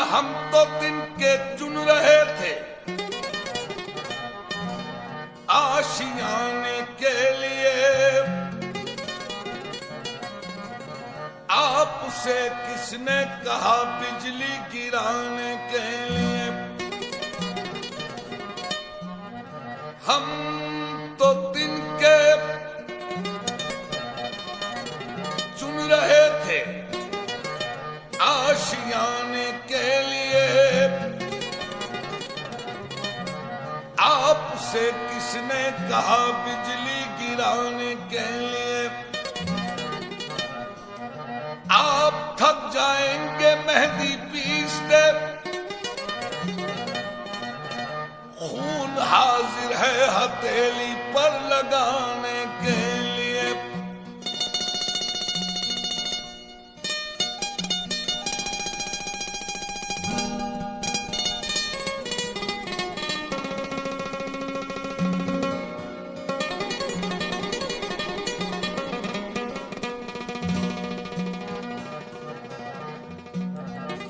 हम तो दिन के चुन रहे थे आशियाने के लिए, आपसे किसने कहा बिजली गिराने के लिए। हम तो दिन के चुन रहे थे आशियाने के लिए, आपसे किसने कहा बिजली गिराने के लिए। आप थक जाएंगे मेहंदी पीसते, खून हाजिर है हथेली पर लगाने के लिए।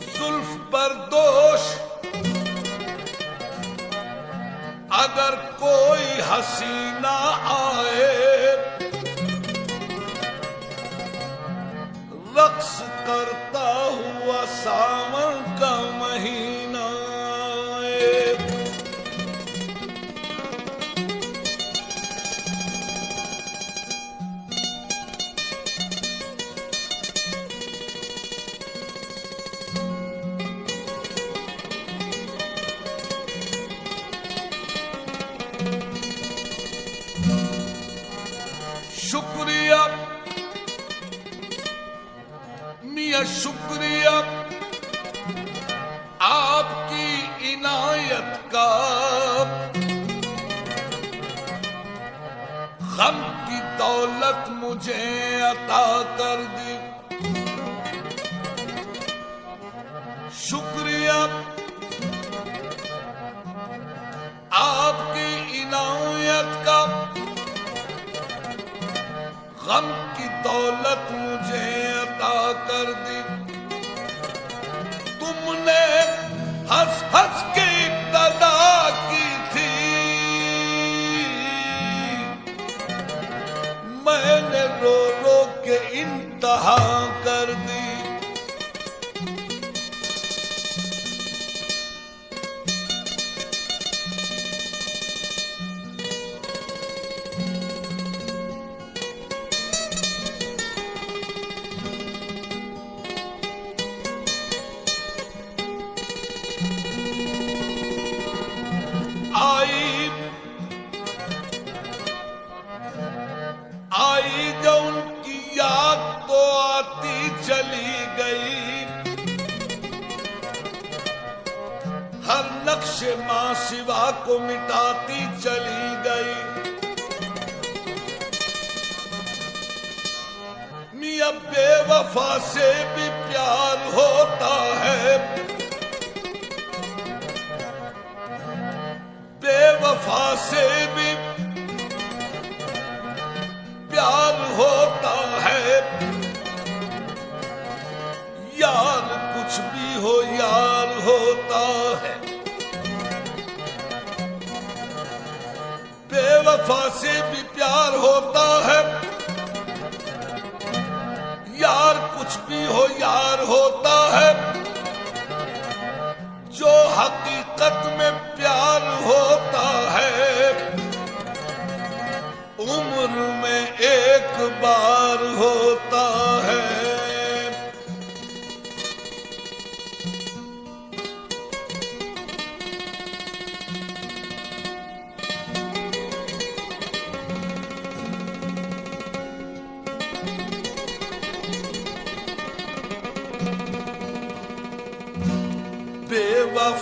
जुल्फ पर दोष अगर कोई हसीना आए, रक्स करता हुआ सावन का महीना आए। शुक्रिया मियां शुक्रिया आपकी इनायत का, गम की दौलत मुझे अता कर दी। शुक्रिया आपकी इनायत का, गम की दौलत मुझे अता कर दी। तुमने हंस हंस के इब्तिदा की थी, मैंने रो रो के इंतहा कर दी। आई जो उनकी याद तो आती चली गई, हर नक्शे माँ सिवा को मिटाती चली गई। मियां बेवफा से भी प्यार होता है, बेवफा से भी प्यार होता है। यार कुछ भी हो यार होता है, बेवफा से भी प्यार होता है। यार कुछ भी हो यार होता है, जो हकीकत में प्यार होता है, उम्र में एक बार होता है।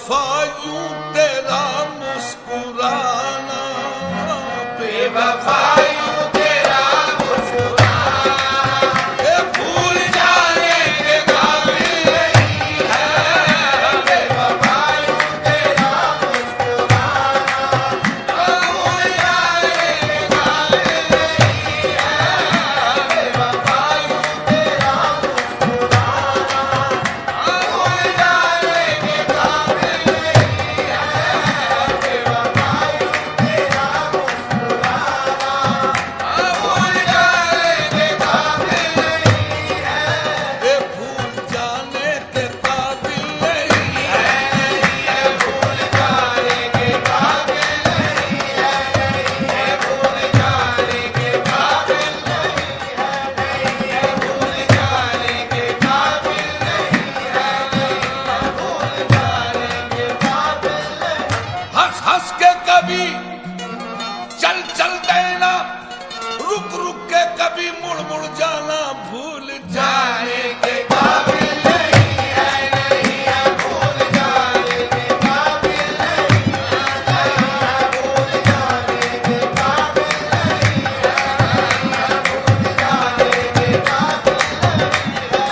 बेवफा यूं तेरा मुस्कुराना, बेवफा यूं तेरा मुस्कुराना, ये भूल जाने के काबिल नहीं है, बेवफा यूं तेरा मुस्कुराना, भूल जाने के काबिल नहीं है, बेवफा यूं तेरा मुस्कुराना, भूल जाने के काबिल नहीं है, बेवफा यूं तेरा मुस्कुराना, भूल जाने के काबिल नहीं है, ये भूल जाने के काबिल नहीं है, ये भूल जाने के काबिल नहीं है, ये भूल जाने के काबिल नहीं है, ये भूल जाने के काबिल नहीं है, भूल जाने के काबिल नहीं। हंस हंस के कभी चल चल देना, रुक रुक के कभी मुड़ मुड़ जाना, भूल जाने के काबिल नहीं है, नहीं है, भूल जाने के काबिल नहीं है, भूल जाने के काबिल नहीं है, भूल जाने के काबिल नहीं है,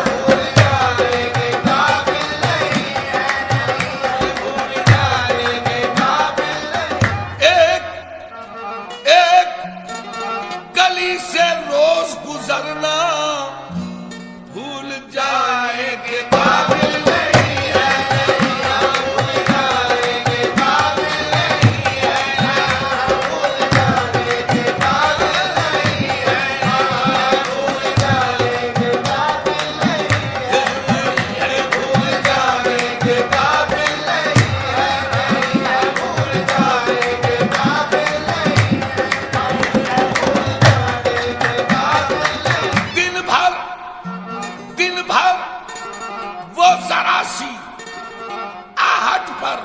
भूल जाने के काबिल नहीं है, भूल जाने के काबिल नहीं। एक गली से रोज गुजरना, भूल जाने के काबिल नहीं है, भूल जाने के काबिल नहीं है, भूल जाने के काबिल नहीं है, भूल जाने के काबिल नहीं है, भूल जाने के काबिल नहीं है, भूल जाने के काबिल नहीं है, दिन भर वो जरा सी आहट पर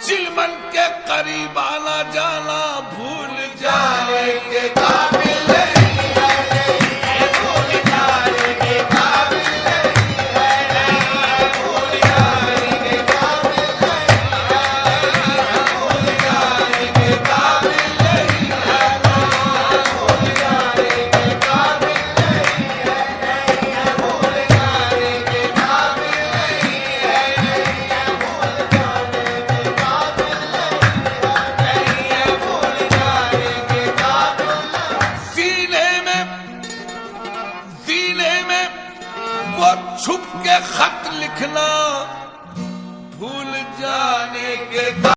चिलमन के करीब आना जाना, भूल जाने के काबिल नहीं है, भूल जाने के काबिल नहीं है, भूल जाने के काबिल नहीं है, भूल जाने के काबिल नहीं है, भूल जाने के काबिल नहीं है, भूल जाने के काबिल नहीं है, भूल जाने के काबिल नहीं है, भूल जाने के काबिल नहीं। सीने में वो छुप के खत लिखना, भूल जाने के